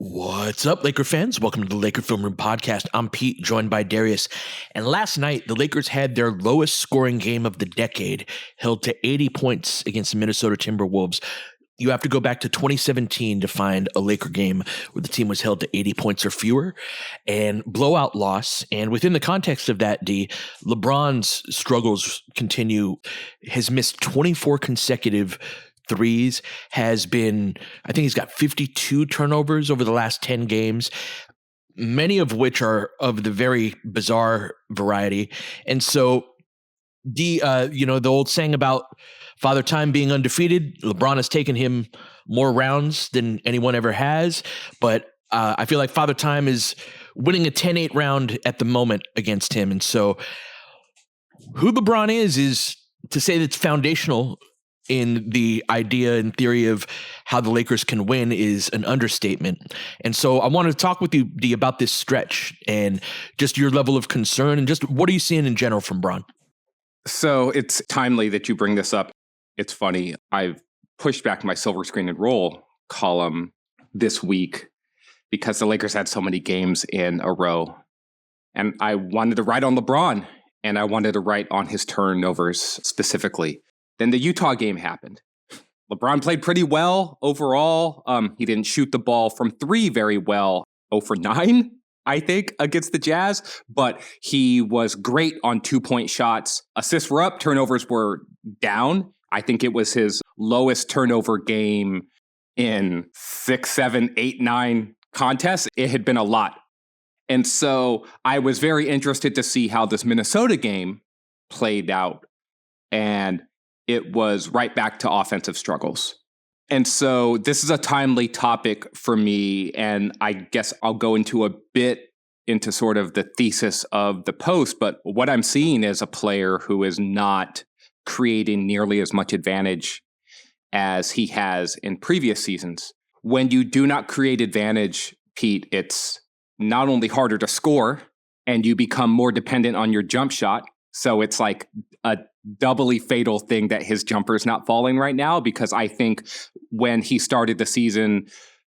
What's up, Laker fans? Welcome to the Laker Film Room Podcast. I'm Pete, joined by Darius. And last night, the Lakers had their lowest scoring game of the decade, held to 80 points against the Minnesota Timberwolves. You have to go back to 2017 to find a Laker game where the team was held to 80 points or fewer, and blowout loss. And within the context of that, LeBron's struggles continue. Has missed 24 consecutive threes, I think he's got 52 turnovers over the last 10 games, many of which are of the very bizarre variety. And so the old saying about Father Time being undefeated, LeBron has taken him more rounds than anyone ever has. But I feel like Father Time is winning a 10-8 round at the moment against him. And so who LeBron is to say that's foundational in the idea and theory of how the Lakers can win is an understatement. And so I wanted to talk with you, D, about this stretch and just your level of concern and just what are you seeing in general from Bron? So it's timely that you bring this up. It's funny. I've pushed back my Silver Screen and Roll column this week because the Lakers had so many games in a row. And I wanted to write on LeBron, and I wanted to write on his turnovers specifically. Then the Utah game happened. LeBron played pretty well overall. He didn't shoot the ball from three very well. 0 for 9, I think, against the Jazz. But he was great on 2-point shots. Assists were up, turnovers were down. I think it was his lowest turnover game in 6, 7, 8, 9 contests. It had been a lot. And so I was very interested to see how this Minnesota game played out. And it was right back to offensive struggles. And so this is a timely topic for me, and I guess I'll go into a bit into sort of the thesis of the post, but what I'm seeing is a player who is not creating nearly as much advantage as he has in previous seasons. When you do not create advantage, Pete, it's not only harder to score, and you become more dependent on your jump shot. So it's like a doubly fatal thing that his jumper is not falling right now, because I think when he started the season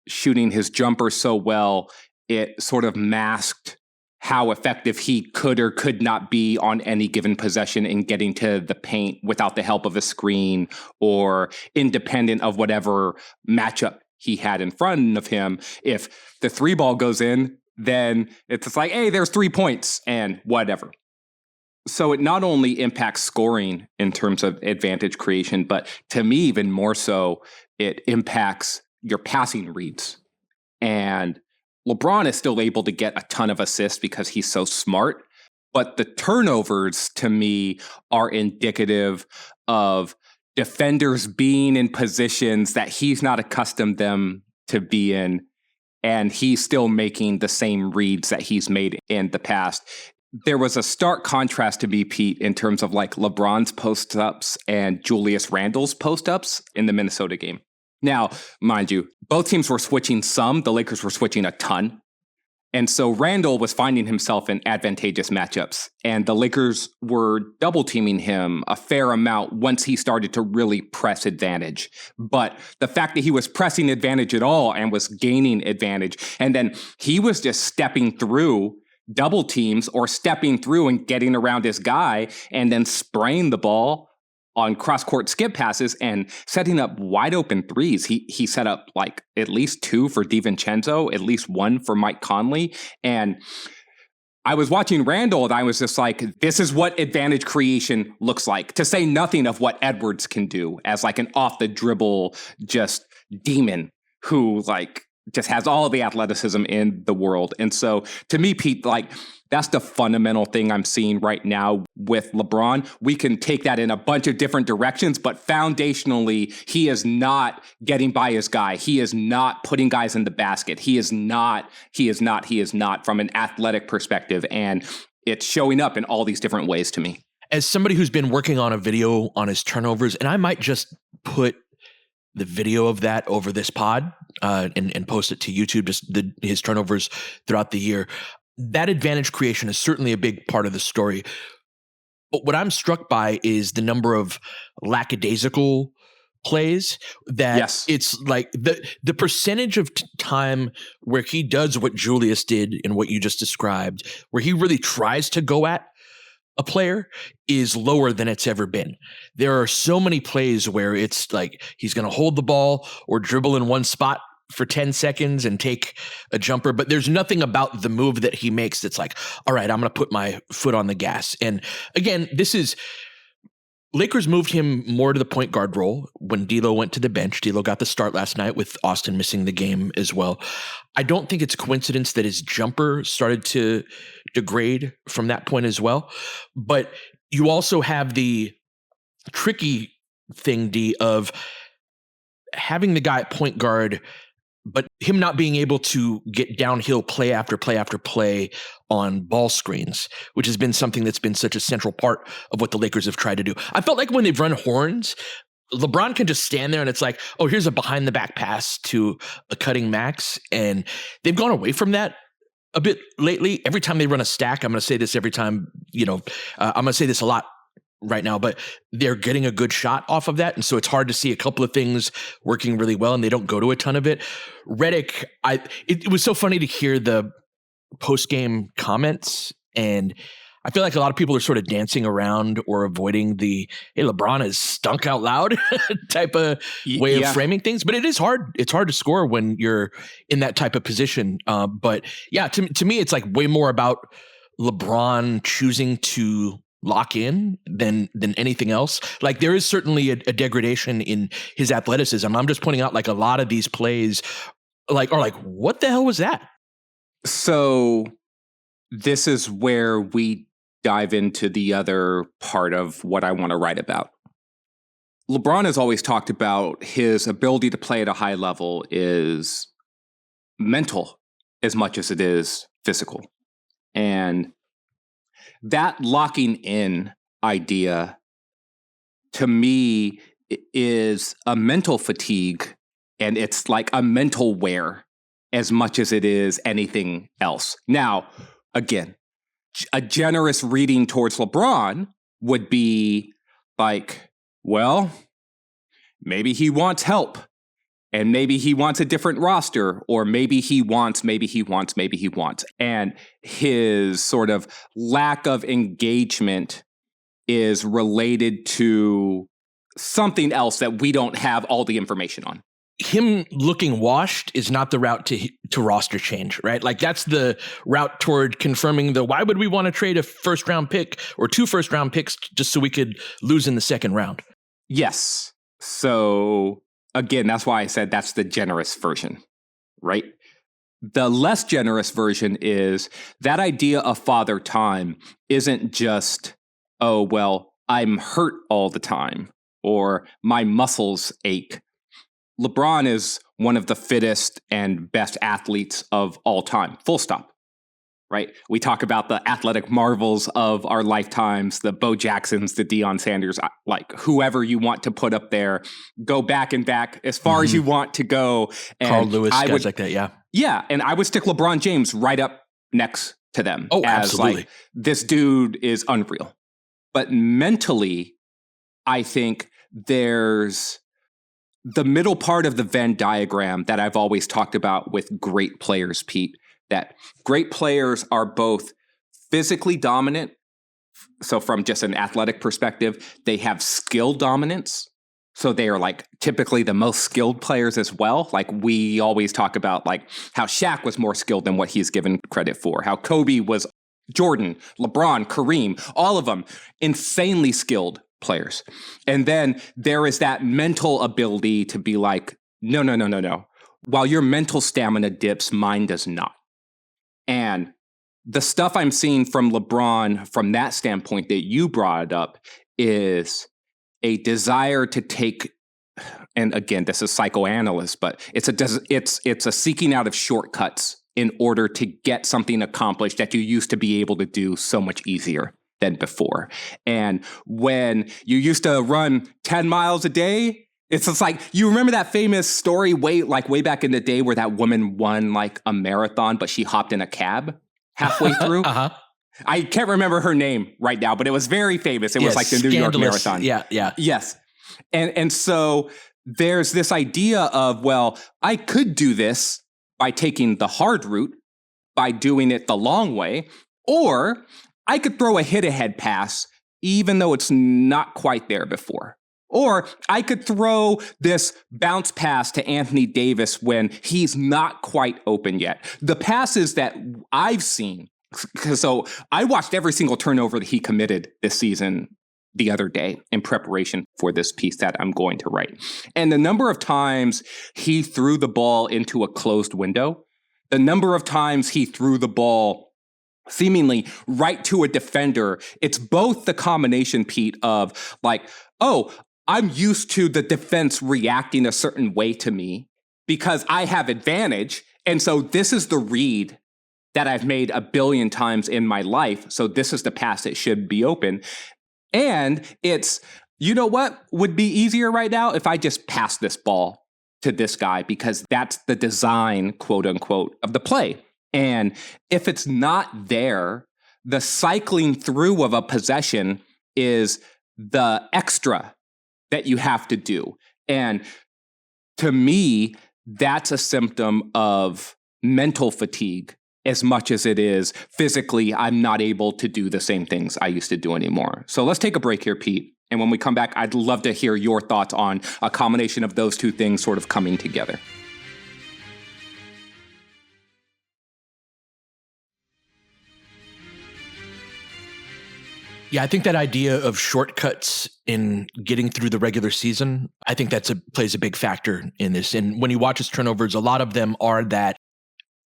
shooting his jumper so well, it sort of masked how effective he could or could not be on any given possession in getting to the paint without the help of a screen or independent of whatever matchup he had in front of him. If the three ball goes in, then it's just like, hey, there's 3 points and whatever. So it not only impacts scoring in terms of advantage creation, but to me, even more so, it impacts your passing reads. And LeBron is still able to get a ton of assists because he's so smart. But the turnovers, to me, are indicative of defenders being in positions that he's not accustomed them to be in. And he's still making the same reads that he's made in the past. There was a stark contrast to me, Pete, in terms of like LeBron's post-ups and Julius Randle's post-ups in the Minnesota game. Now, mind you, both teams were switching some. The Lakers were switching a ton. And so Randle was finding himself in advantageous matchups. And the Lakers were double-teaming him a fair amount once he started to really press advantage. But the fact that he was pressing advantage at all and was gaining advantage, and then he was just stepping through double teams or stepping through and getting around his guy and then spraying the ball on cross-court skip passes and setting up wide open threes. He set up like at least 2 for DiVincenzo, at least 1 for Mike Conley. And I was watching Randle and I was just like, this is what advantage creation looks like, to say nothing of what Edwards can do as like an off the dribble just demon who like just has all the athleticism in the world. And so to me, Pete, like that's the fundamental thing I'm seeing right now with LeBron. We can take that in a bunch of different directions, but foundationally, he is not getting by his guy. He is not putting guys in the basket. He is not from an athletic perspective. And it's showing up in all these different ways to me. As somebody who's been working on a video on his turnovers, and I might just put the video of that over this pod and post it to YouTube, just his turnovers throughout the year. That advantage creation is certainly a big part of the story. But what I'm struck by is the number of lackadaisical plays that Yes. it's like the percentage of time where he does what Julius did and what you just described, where he really tries to go at a player, is lower than it's ever been. There are so many plays where it's like he's going to hold the ball or dribble in one spot for 10 seconds and take a jumper, but there's nothing about the move that he makes that's like, all right, I'm going to put my foot on the gas. And again, Lakers moved him more to the point guard role when D'Lo went to the bench. D'Lo got the start last night with Austin missing the game as well. I don't think it's a coincidence that his jumper started to degrade from that point as well. But you also have the tricky thing, D, of having the guy at point guard, but him not being able to get downhill play after play after play on ball screens, which has been something that's been such a central part of what the Lakers have tried to do. I felt like when they've run horns, LeBron can just stand there and it's like, oh, here's a behind the back pass to a cutting Max. And they've gone away from that a bit lately. Every time they run a stack, I'm going to say this every time, I'm going to say this a lot right now, but they're getting a good shot off of that. And so it's hard to see a couple of things working really well and they don't go to a ton of it. Redick, it was so funny to hear the post-game comments, and I feel like a lot of people are sort of dancing around or avoiding the, hey, LeBron has stunk out loud type of way of framing things. But it is hard. It's hard to score when you're in that type of position. But yeah, to me, it's like way more about LeBron choosing to lock in than anything else. Like there is certainly a degradation in his athleticism. I'm just pointing out like a lot of these plays are like, what the hell was that? So this is where we dive into the other part of what I want to write about. LeBron has always talked about his ability to play at a high level is mental as much as it is physical. And that locking in idea, to me, is a mental fatigue, and it's like a mental wear as much as it is anything else. Now, again, a generous reading towards LeBron would be like, well, maybe he wants help. And maybe he wants a different roster, or maybe he wants. And his sort of lack of engagement is related to something else that we don't have all the information on. Him looking washed is not the route to roster change, right? Like that's the route toward confirming why would we want to trade a first round pick or 2 first round picks just so we could lose in the second round? Yes. So again, that's why I said that's the generous version, right? The less generous version is that idea of father time isn't just, oh, well, I'm hurt all the time or my muscles ache. LeBron is one of the fittest and best athletes of all time, full stop, right? We talk about the athletic marvels of our lifetimes, the Bo Jacksons, the Deion Sanders, like whoever you want to put up there, go back and back as far as you want to go. And Carl Lewis, guys like that, yeah. Yeah, and I would stick LeBron James right up next to them. Oh, as absolutely. Like, this dude is unreal. But mentally, I think there's the middle part of the Venn diagram that I've always talked about with great players, Pete, that great players are both physically dominant. So from just an athletic perspective, they have skill dominance. So they are like typically the most skilled players as well. Like we always talk about like how Shaq was more skilled than what he's given credit for, how Kobe was, Jordan, LeBron, Kareem, all of them insanely skilled players. And then there is that mental ability to be like, no. While your mental stamina dips, mine does not. And the stuff I'm seeing from LeBron from that standpoint that you brought up is a desire to take, and again, this is psychoanalyst, but it's a seeking out of shortcuts in order to get something accomplished that you used to be able to do so much easier than before. And when you used to run 10 miles a day, it's just like, you remember that famous story way back in the day where that woman won like a marathon, but she hopped in a cab halfway through? Uh-huh. I can't remember her name right now, but it was very famous. It was like the New York Marathon. Yeah. Yes. And so there's this idea of, well, I could do this by taking the hard route, by doing it the long way, or I could throw a hit-ahead pass even though it's not quite there before. Or I could throw this bounce pass to Anthony Davis when he's not quite open yet. The passes that I've seen, so I watched every single turnover that he committed this season the other day in preparation for this piece that I'm going to write. And the number of times he threw the ball into a closed window, the number of times he threw the ball seemingly right to a defender, it's both the combination, Pete, of like, oh, I'm used to the defense reacting a certain way to me because I have advantage. And so this is the read that I've made a billion times in my life. So this is the pass that should be open. And it's, you know what would be easier right now if I just pass this ball to this guy, because that's the design, quote unquote, of the play. And if it's not there, the cycling through of a possession is the extra that you have to do. And to me, that's a symptom of mental fatigue as much as it is physically, I'm not able to do the same things I used to do anymore. So let's take a break here, Pete. And when we come back, I'd love to hear your thoughts on a combination of those two things sort of coming together. Yeah, I think that idea of shortcuts in getting through the regular season, I think plays a big factor in this. And when you watch his turnovers, a lot of them are that,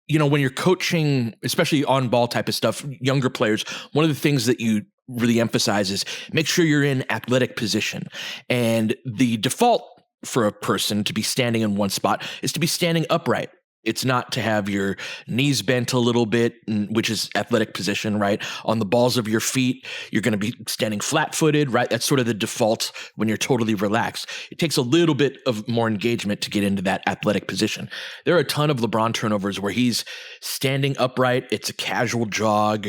when you're coaching, especially on ball type of stuff, younger players, one of the things that you really emphasize is make sure you're in athletic position. And the default for a person to be standing in one spot is to be standing upright. It's not to have your knees bent a little bit, which is athletic position, right? On the balls of your feet, you're going to be standing flat-footed, right? That's sort of the default when you're totally relaxed. It takes a little bit of more engagement to get into that athletic position. There are a ton of LeBron turnovers where he's standing upright. It's a casual jog,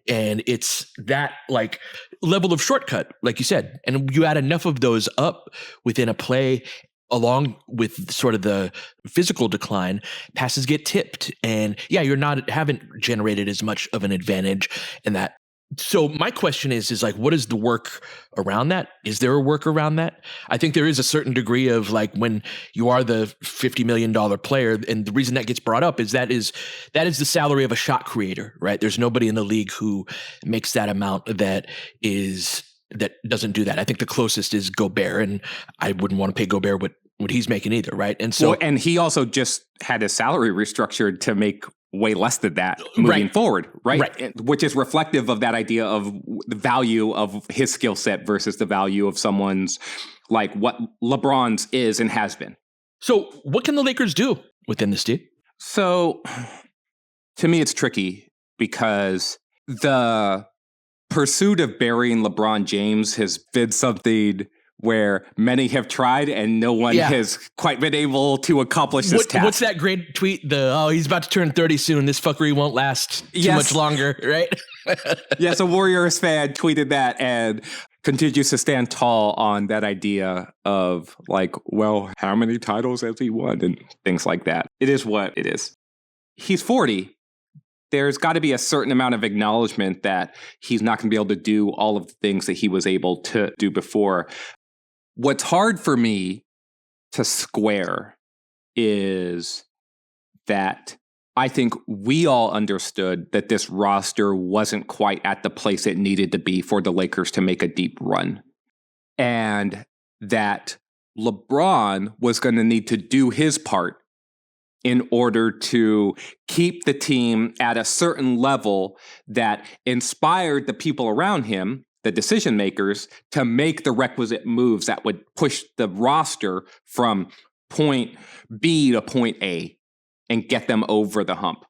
and it's that like level of shortcut, like you said. And you add enough of those up within a play, along with sort of the physical decline, passes get tipped. And yeah, haven't generated as much of an advantage in that. So my question is like, what is the work around that? Is there a work around that? I think there is a certain degree of like when you are the $50 million player, and the reason that gets brought up is that is the salary of a shot creator, right? There's nobody in the league who makes that amount that doesn't do that. I think the closest is Gobert, and I wouldn't want to pay Gobert what he's making either, right? And so, and he also just had his salary restructured to make way less than that moving forward, right? Which is reflective of that idea of the value of his skill set versus the value of someone's, like what LeBron's is and has been. So what can the Lakers do within this deal? So to me, it's tricky because the pursuit of burying LeBron James has been something where many have tried and no one has quite been able to accomplish this task. What's that great tweet? He's about to turn 30 soon. This fuckery won't last too much longer, right? Yes, a Warriors fan tweeted that and continues to stand tall on that idea of like, well, how many titles has he won and things like that. It is what it is. He's 40. There's got to be a certain amount of acknowledgement that he's not going to be able to do all of the things that he was able to do before. What's hard for me to square is that I think we all understood that this roster wasn't quite at the place it needed to be for the Lakers to make a deep run. And that LeBron was going to need to do his part in order to keep the team at a certain level that inspired the people around him, the decision makers, to make the requisite moves that would push the roster from point B to point A and get them over the hump.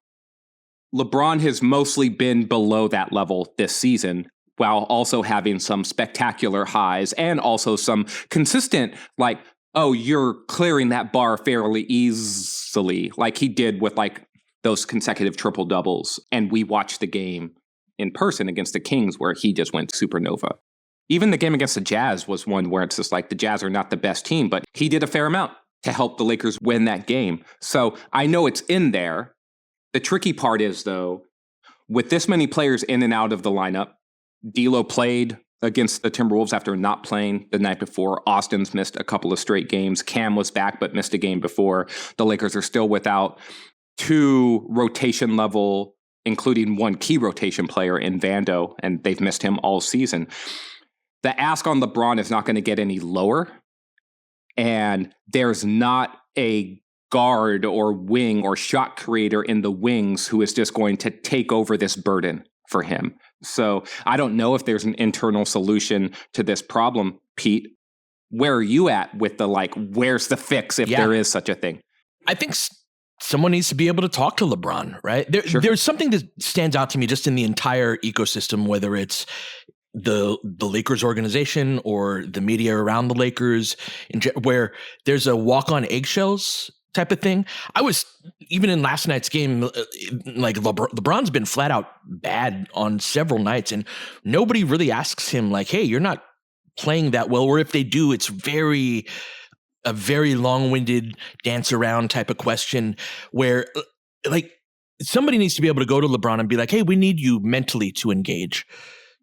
LeBron has mostly been below that level this season, while also having some spectacular highs and also some consistent, like, oh, you're clearing that bar fairly easily, like he did with like those consecutive triple doubles. And we watched the game in person against the Kings where he just went supernova. Even the game against the Jazz was one where it's just like the Jazz are not the best team, but he did a fair amount to help the Lakers win that game. So I know it's in there. The tricky part is, though, with this many players in and out of the lineup, D'Lo played against the Timberwolves after not playing the night before. Austin's missed a couple of straight games. Cam was back but missed a game before. The Lakers are still without 2 rotation level, including 1 key rotation player in Vando, and they've missed him all season. The ask on LeBron is not going to get any lower, and there's not a guard or wing or shot creator in the wings who is just going to take over this burden for him. So I don't know if there's an internal solution to this problem. Pete, where are you at with the, like, where's the fix if there is such a thing? I think someone needs to be able to talk to LeBron, right? There's something that stands out to me just in the entire ecosystem, whether it's the Lakers organization or the media around the Lakers, where there's a walk on eggshells type of thing. I was, even in last night's game, like LeBron's been flat out bad on several nights, and nobody really asks him like, hey, you're not playing that well. Or if they do, it's a very long-winded dance around type of question where, like, somebody needs to be able to go to LeBron and be like, hey, we need you mentally to engage.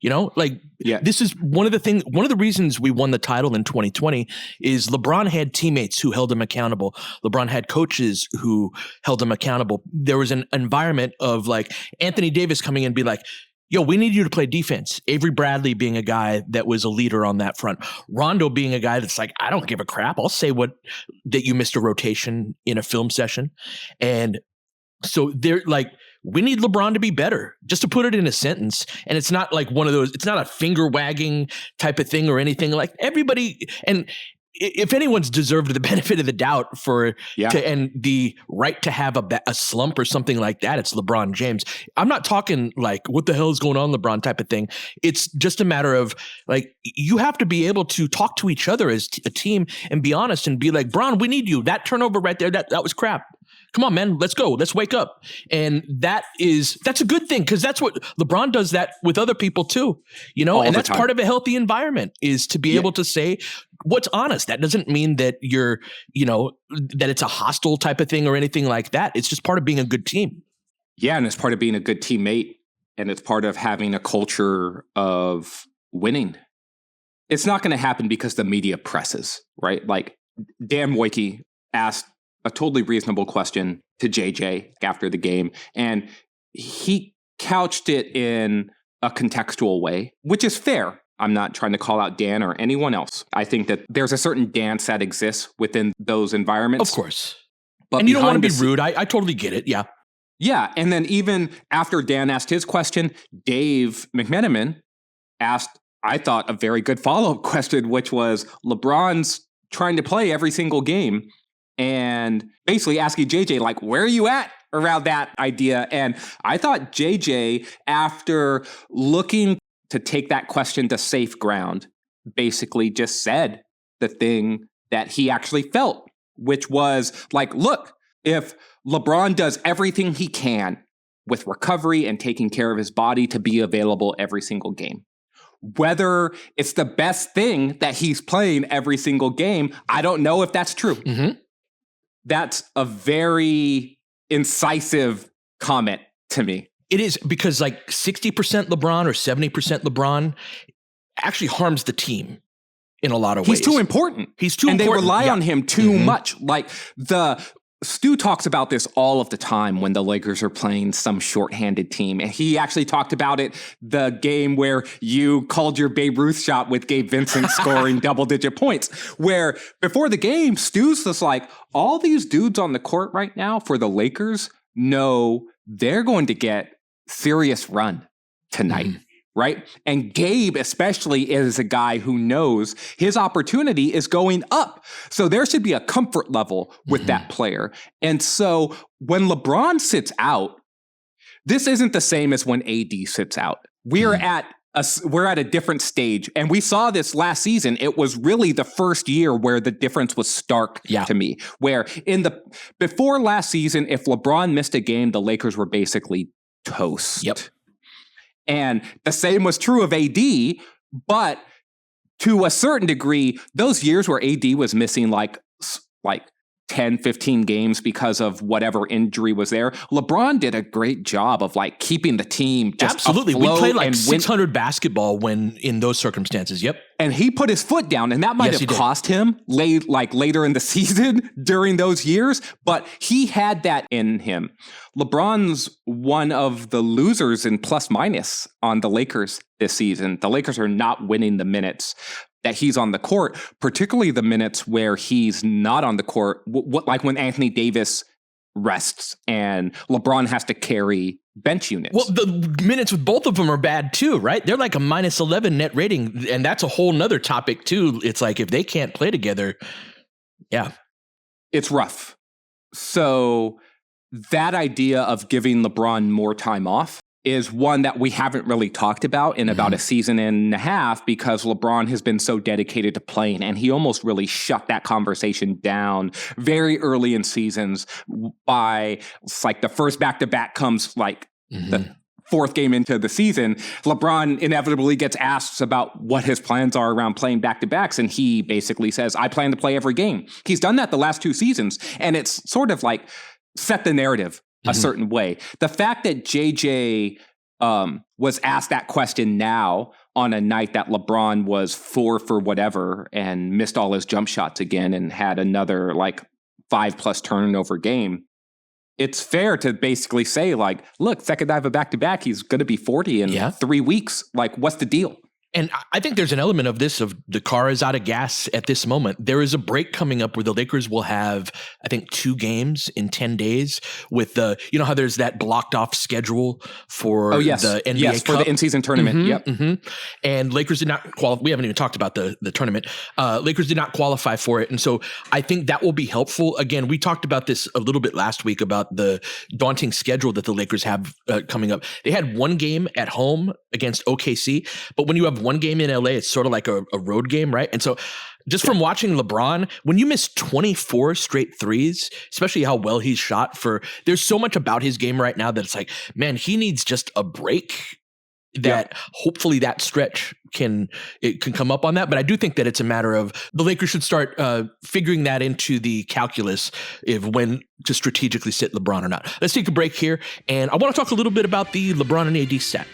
You know, like, this is one of the reasons we won the title in 2020 is LeBron had teammates who held him accountable. LeBron had coaches who held him accountable. There was an environment of, like, Anthony Davis coming in and be like, yo, we need you to play defense. Avery Bradley being a guy that was a leader on that front. Rondo being a guy that's like, I don't give a crap. I'll say that you missed a rotation in a film session. And so they're like, we need LeBron to be better, just to put it in a sentence. And it's not like one of those, it's not a finger wagging type of thing or anything. Like, everybody, and if anyone's deserved the benefit of the doubt and the right to have a slump or something like that, it's LeBron James. I'm not talking like, what the hell is going on, LeBron type of thing. It's just a matter of, like, you have to be able to talk to each other as a team and be honest and be like, Bron, we need you. That turnover right there, that was crap. Come on, man, let's go. Let's wake up. And that's a good thing, because that's what LeBron does that with other people too, you know, and that's part of a healthy environment, is to be able to say what's honest. That doesn't mean that you're, you know, that it's a hostile type of thing or anything like that. It's just part of being a good team. Yeah. And it's part of being a good teammate, and it's part of having a culture of winning. It's not going to happen because the media presses, right? Like, Dan Wojcicki asked a totally reasonable question to JJ after the game, and he couched it in a contextual way, which is fair. I'm not trying to call out Dan or anyone else. I think that there's a certain dance that exists within those environments. Of course. But and you don't want to be rude. I totally get it. Yeah. Yeah. And then even after Dan asked his question, Dave McMenamin asked, I thought, a very good follow-up question, which was, LeBron's trying to play every single game, and basically asking JJ, like, where are you at around that idea? And I thought JJ, after looking to take that question to safe ground, basically just said the thing that he actually felt, which was like, look, if LeBron does everything he can with recovery and taking care of his body to be available every single game, whether it's the best thing that he's playing every single game, I don't know if that's true. Mm-hmm. That's a very incisive comment to me. It is, because like 60% LeBron or 70% LeBron actually harms the team in a lot of ways. He's too important. And they rely on him too much. Like, Stu talks about this all of the time when the Lakers are playing some shorthanded team. And he actually talked about it the game where you called your Babe Ruth shot with Gabe Vincent scoring double-digit points, where before the game, Stu's just like, all these dudes on the court right now for the Lakers know they're going to get serious run tonight. Mm. Right? And Gabe especially is a guy who knows his opportunity is going up. So there should be a comfort level with that player. And so when LeBron sits out, this isn't the same as when AD sits out. We're at a different stage. And we saw this last season. It was really the first year where the difference was stark to me. Where before last season, if LeBron missed a game, the Lakers were basically toast. Yep. And the same was true of AD, but to a certain degree, those years where AD was missing like 10, 15 games because of whatever injury was there, LeBron did a great job of like keeping the team just absolutely. We afloat played like and 600 basketball when in those circumstances. Yep. And he put his foot down, and that might have cost him later in the season during those years, but he had that in him. LeBron's one of the losers in plus minus on the Lakers this season. The Lakers are not winning the minutes that he's on the court, particularly the minutes where he's not on the court, like when Anthony Davis rests and LeBron has to carry bench units. Well, the minutes with both of them are bad too, right? They're like a minus 11 net rating, and that's a whole nother topic too. It's like if they can't play together, yeah. It's rough. So that idea of giving LeBron more time off is one that we haven't really talked about in about a season and a half because LeBron has been so dedicated to playing, and he almost really shut that conversation down very early in seasons by it's like the first back-to-back comes like the fourth game into the season. LeBron inevitably gets asked about what his plans are around playing back-to-backs, and he basically says, I plan to play every game. He's done that the last 2 seasons, and it's sort of like set the narrative a certain way. The fact that JJ was asked that question now on a night that LeBron was 4 for whatever and missed all his jump shots again and had another like 5+ turnover game, it's fair to basically say like, look, second night of a back-to-back, he's going to be 40 in 3 weeks. Like, what's the deal? And I think there's an element of this of the car is out of gas at this moment. There is a break coming up where the Lakers will have, I think, 2 games in 10 days with the, you know how there's that blocked off schedule for the NBA Cup? For the in-season tournament. And Lakers did not qualify. We haven't even talked about the tournament. Lakers did not qualify for it. And so I think that will be helpful. Again, we talked about this a little bit last week about the daunting schedule that the Lakers have coming up. They had 1 game at home against OKC, but when you have 1 game in LA, it's sort of like a road game, right? And so just from watching LeBron, when you miss 24 straight threes, especially how well he's shot there's so much about his game right now that it's like, man, he needs just a break that hopefully that stretch can come up on that. But I do think that it's a matter of the Lakers should start figuring that into the calculus of when to strategically sit LeBron or not. Let's take a break here. And I want to talk a little bit about the LeBron and AD set.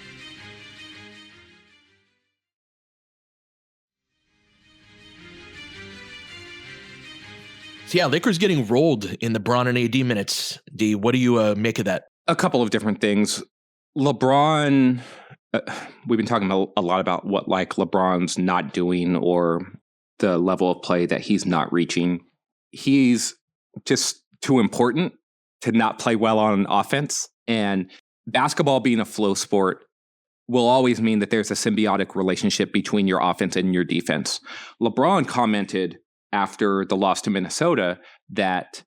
So yeah, Lakers getting rolled in the LeBron and AD minutes. D, what do you make of that? A couple of different things. LeBron, we've been talking a lot about what like LeBron's not doing or the level of play that he's not reaching. He's just too important to not play well on offense. And basketball being a flow sport will always mean that there's a symbiotic relationship between your offense and your defense. LeBron commented after the loss to Minnesota that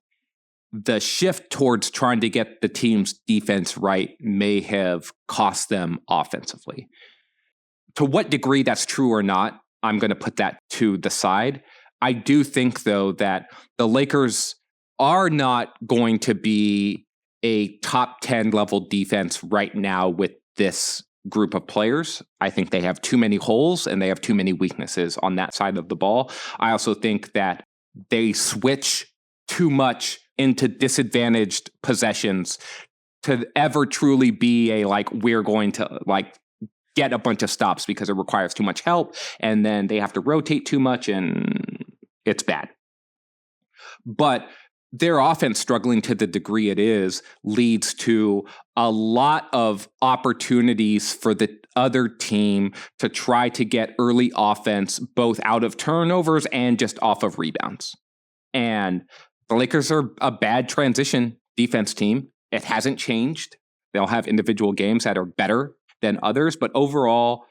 the shift towards trying to get the team's defense right may have cost them offensively. To what degree that's true or not, I'm going to put that to the side. I do think, though, that the Lakers are not going to be a top 10 level defense right now with this group of players. I think they have too many holes and they have too many weaknesses on that side of the ball. I also think that they switch too much into disadvantaged possessions to ever truly be a like, we're going to like get a bunch of stops because it requires too much help. And then they have to rotate too much and it's bad. But their offense struggling to the degree it is leads to a lot of opportunities for the other team to try to get early offense, both out of turnovers and just off of rebounds. And the Lakers are a bad transition defense team. It hasn't changed. They'll have individual games that are better than others, but overall,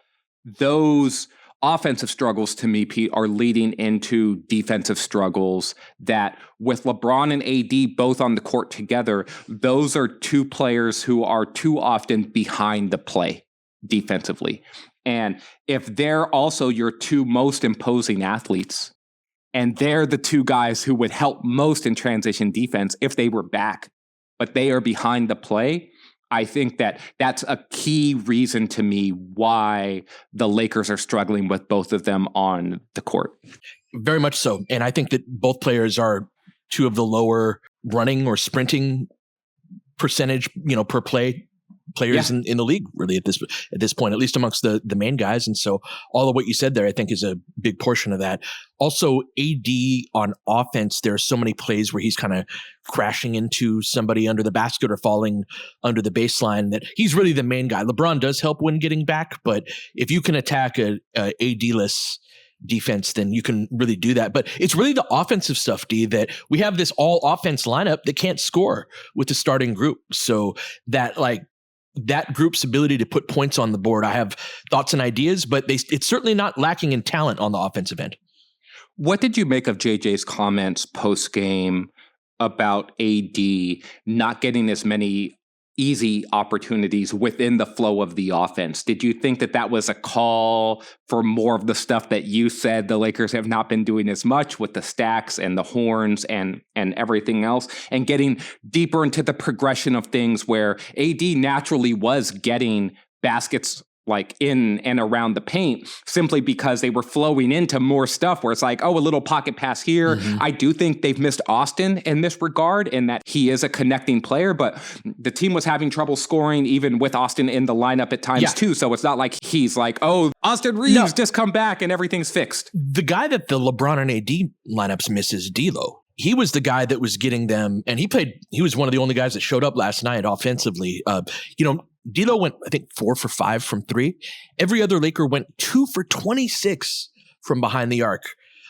those offensive struggles to me, Pete, are leading into defensive struggles that with LeBron and AD both on the court together, those are 2 players who are too often behind the play defensively. And if they're also your 2 most imposing athletes, and they're the 2 guys who would help most in transition defense if they were back, but they are behind the play, I think that that's a key reason to me why the Lakers are struggling with both of them on the court. Very much so. And I think that both players are two of the lower running or sprinting percentage, per play players in the league, really, at this point, at least amongst the main guys. And so all of what you said there, I think, is a big portion of that. Also, AD on offense, there are so many plays where he's kind of crashing into somebody under the basket or falling under the baseline that he's really the main guy. LeBron does help when getting back, but if you can attack a AD-less defense, then you can really do that. But it's really the offensive stuff, D, that we have this all offense lineup that can't score with the starting group. So that group's ability to put points on the board, I have thoughts and ideas, but it's certainly not lacking in talent on the offensive end. What did you make of JJ's comments post-game about AD not getting as many easy opportunities within the flow of the offense? Did you think that was a call for more of the stuff that you said the Lakers have not been doing as much with the stacks and the horns and everything else, and getting deeper into the progression of things where AD naturally was getting baskets like in and around the paint simply because they were flowing into more stuff where it's like, oh, a little pocket pass here. I do think they've missed Austin in this regard, in that he is a connecting player, but the team was having trouble scoring even with Austin in the lineup at times too. So it's not like he's like, oh, Austin Reeves just come back and everything's fixed. The guy that the LeBron and AD lineups miss is D'Lo. He was the guy that was getting them, and he was one of the only guys that showed up last night offensively. D'Lo went, I think, 4 for 5 from 3. Every other Laker went 2 for 26 from behind the arc,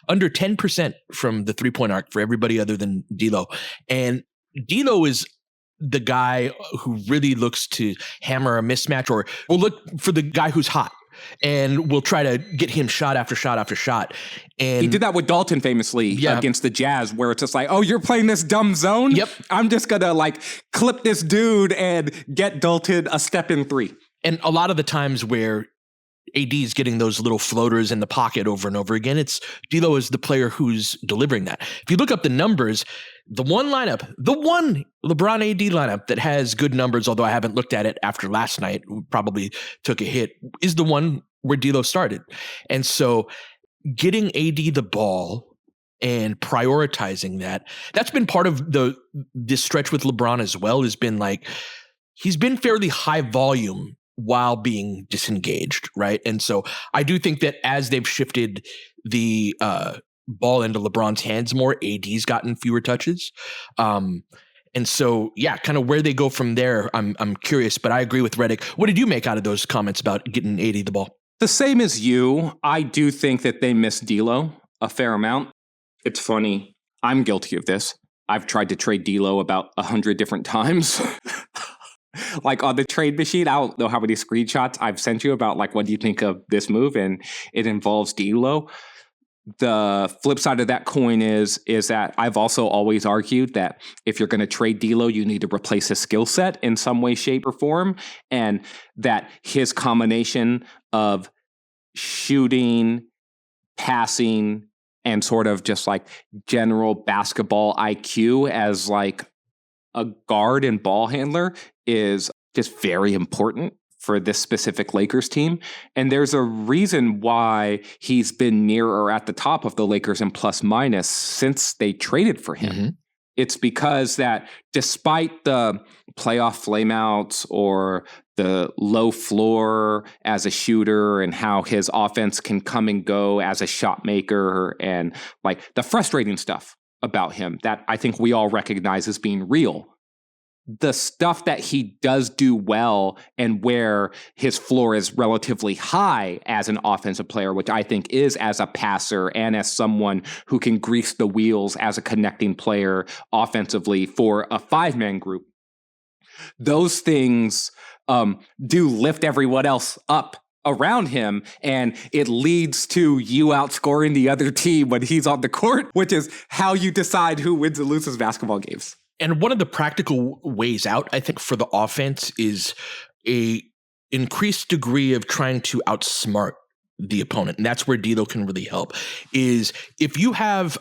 under 10% from the 3-point arc for everybody other than D'Lo. And D'Lo is the guy who really looks to hammer a mismatch, or will look for the guy who's hot and we'll try to get him shot after shot after shot. And he did that with Dalton famously against the Jazz, where it's just like, oh, you're playing this dumb zone? Yep. I'm just going to clip this dude and get Dalton a step in 3. And a lot of the times where AD is getting those little floaters in the pocket over and over again, it's D'Lo is the player who's delivering that. If you look up the numbers, the one LeBron AD lineup that has good numbers, although I haven't looked at it after last night, probably took a hit, is the one where D'Lo started. And so getting AD the ball and prioritizing that's been part of this stretch with LeBron as well, has been he's been fairly high volume while being disengaged, right? And so I do think that as they've shifted the ball into LeBron's hands more, AD's gotten fewer touches. And so, kind of where they go from there, I'm curious, but I agree with Redick. What did you make out of those comments about getting AD the ball? The same as you. I do think that they miss D'Lo a fair amount. It's funny. I'm guilty of this. I've tried to trade D'Lo about 100 different times. On the trade machine, I don't know how many screenshots I've sent you about what do you think of this move, and it involves D'Lo. The flip side of that coin is that I've also always argued that if you're going to trade D'Lo, you need to replace his skill set in some way, shape, or form, and that his combination of shooting, passing, and sort of just general basketball IQ as a guard and ball handler is just very important for this specific Lakers team. And there's a reason why he's been near or at the top of the Lakers in plus minus since they traded for him. Mm-hmm. It's because that despite the playoff flameouts or the low floor as a shooter and how his offense can come and go as a shot maker and the frustrating stuff about him that I think we all recognize as being real, the stuff that he does do well and where his floor is relatively high as an offensive player, which I think is as a passer and as someone who can grease the wheels as a connecting player offensively for a 5-man group. Those things do lift everyone else up around him, and it leads to you outscoring the other team when he's on the court, which is how you decide who wins and loses basketball games. And one of the practical ways out, I think, for the offense is a increased degree of trying to outsmart the opponent. And that's where D'Lo can really help, is if you have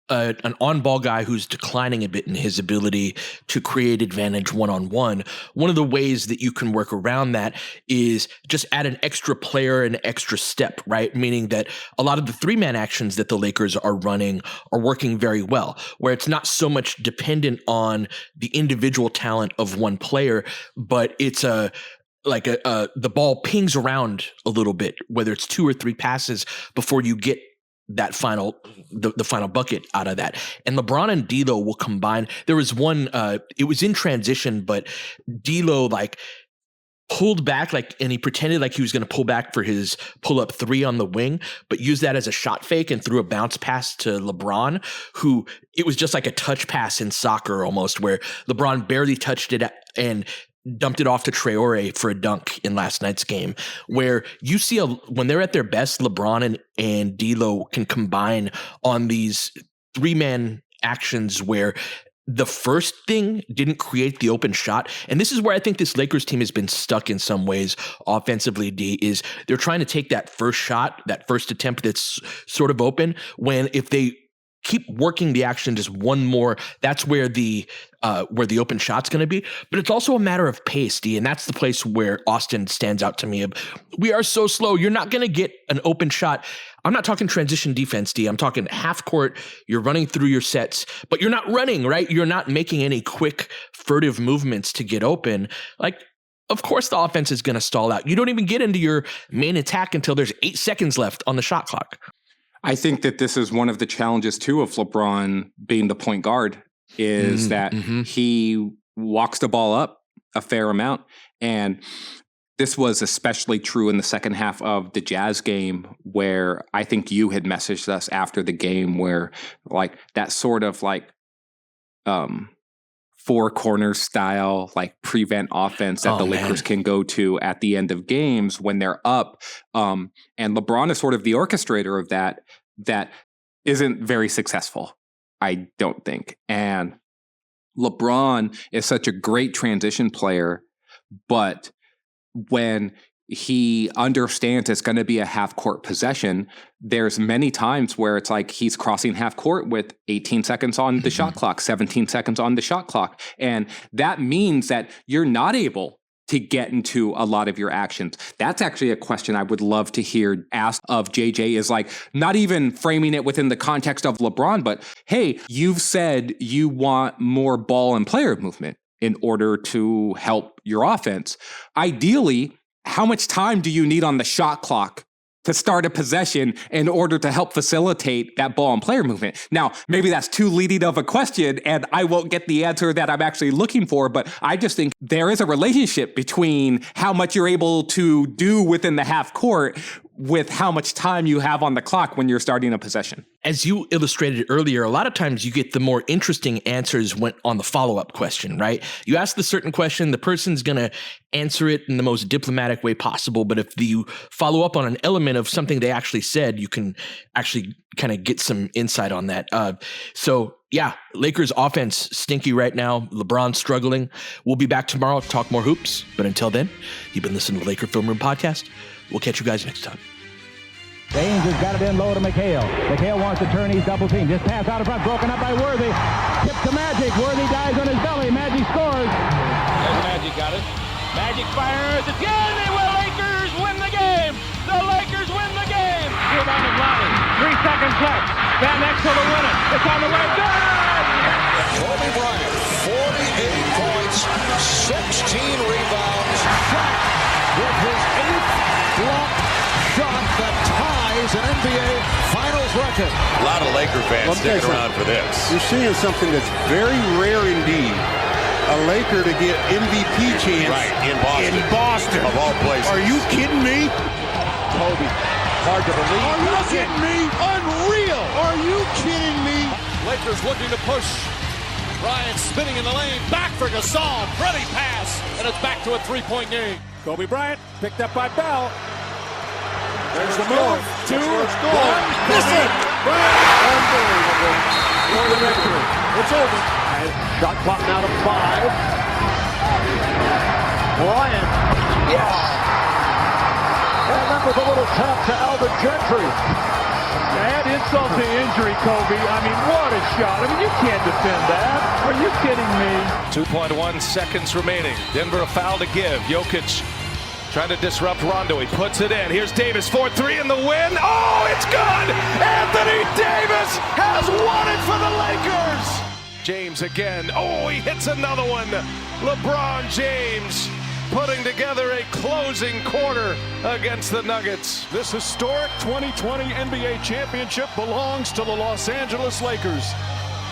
an on-ball guy who's declining a bit in his ability to create advantage one-on-one, one of the ways that you can work around that is just add an extra player, an extra step, right? Meaning that a lot of the three-man actions that the Lakers are running are working very well, where it's not so much dependent on the individual talent of one player, but it's the ball pings around a little bit, whether it's 2 or 3 passes before you get that the final bucket out of that. And LeBron and D'Lo will combine. There was one, it was in transition, but D'Lo pulled back, and he pretended like he was going to pull back for his pull-up 3 on the wing, but used that as a shot fake and threw a bounce pass to LeBron, who it was just like a touch pass in soccer almost, where LeBron barely touched it and dumped it off to Traore for a dunk in last night's game, where you see when they're at their best, LeBron and D'Lo can combine on these 3-man actions where the first thing didn't create the open shot. And this is where I think this Lakers team has been stuck in some ways offensively, is they're trying to take that first shot, that first attempt that's sort of open, when if they keep working the action just one more, that's where the open shot's going to be. But it's also a matter of pace, D, and that's the place where Austin stands out to me. We are so slow. You're not going to get an open shot. I'm not talking transition defense, D. I'm talking half court. You're running through your sets, but you're not running, right? You're not making any quick, furtive movements to get open. Of course the offense is going to stall out. You don't even get into your main attack until there's 8 seconds left on the shot clock. I think that this is one of the challenges, too, of LeBron being the point guard, is that he walks the ball up a fair amount. And this was especially true in the second half of the Jazz game, where I think you had messaged us after the game, where that sort of 4 corner style, prevent offense that Lakers can go to at the end of games when they're up. And LeBron is sort of the orchestrator of that isn't very successful, I don't think. And LeBron is such a great transition player, but when he understands it's going to be a half-court possession, there's many times where it's he's crossing half court with 18 seconds on the shot clock, 17 seconds on the shot clock. And that means that you're not able to get into a lot of your actions. That's actually a question I would love to hear asked of JJ, is not even framing it within the context of LeBron, but hey, you've said you want more ball and player movement in order to help your offense. Ideally, how much time do you need on the shot clock to start a possession in order to help facilitate that ball and player movement? Now, maybe that's too leading of a question, and I won't get the answer that I'm actually looking for, but I just think there is a relationship between how much you're able to do within the half court with how much time you have on the clock when you're starting a possession. As you illustrated earlier, a lot of times you get the more interesting answers on the follow-up question, right? You ask the certain question, the person's going to answer it in the most diplomatic way possible, but if you follow up on an element of something they actually said, you can actually kind of get some insight on that. Lakers offense stinky right now. LeBron struggling. We'll be back tomorrow to talk more hoops, but until then, you've been listening to the Laker Film Room Podcast. We'll catch you guys next time. Baines has got it in low to McHale. McHale wants to turn. He's double teamed. Just pass out in front. Broken up by Worthy. Tip to Magic. Worthy dives on his belly. Magic scores. There's Magic got it. Magic fires. It's good. The Lakers win the game. The Lakers win the game. Rebound of Lonnie. 3 seconds left. Van Exel to win it. It's on the way. Good. Kobe Bryant, 48 points, 16 rebounds. Shot with his 8th block shot that ties an NBA Finals record. A lot of Laker fans sticking around for this. You're seeing something that's very rare indeed. A Laker to get MVP chance in Boston. Of all places. Are you kidding me? Kobe, hard to believe. Are you kidding me? Unreal. Are you kidding me? Lakers looking to push. Bryant spinning in the lane. Back for Gasol. Pretty pass. And it's back to a 3-point game. Kobe Bryant picked up by Bell. There's the move. 2, 1. Listen. Unbelievable. For the victory. It's over. Shot clock now to 5. Bryant. Yes. And that was a little tap to Albert Gentry. Add insult to injury, Kobe. I mean, what a shot. I mean, you can't defend that. Are you kidding me? 2.1 seconds remaining. Denver a foul to give. Jokic trying to disrupt Rondo. He puts it in. Here's Davis, 4-3 in the win. Oh, it's good! Anthony Davis has won it for the Lakers! James again. Oh, he hits another one. LeBron James putting together a closing quarter against the Nuggets. This historic 2020 NBA championship belongs to the Los Angeles Lakers.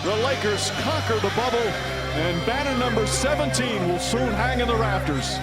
The Lakers conquer the bubble, and banner number 17 will soon hang in the rafters.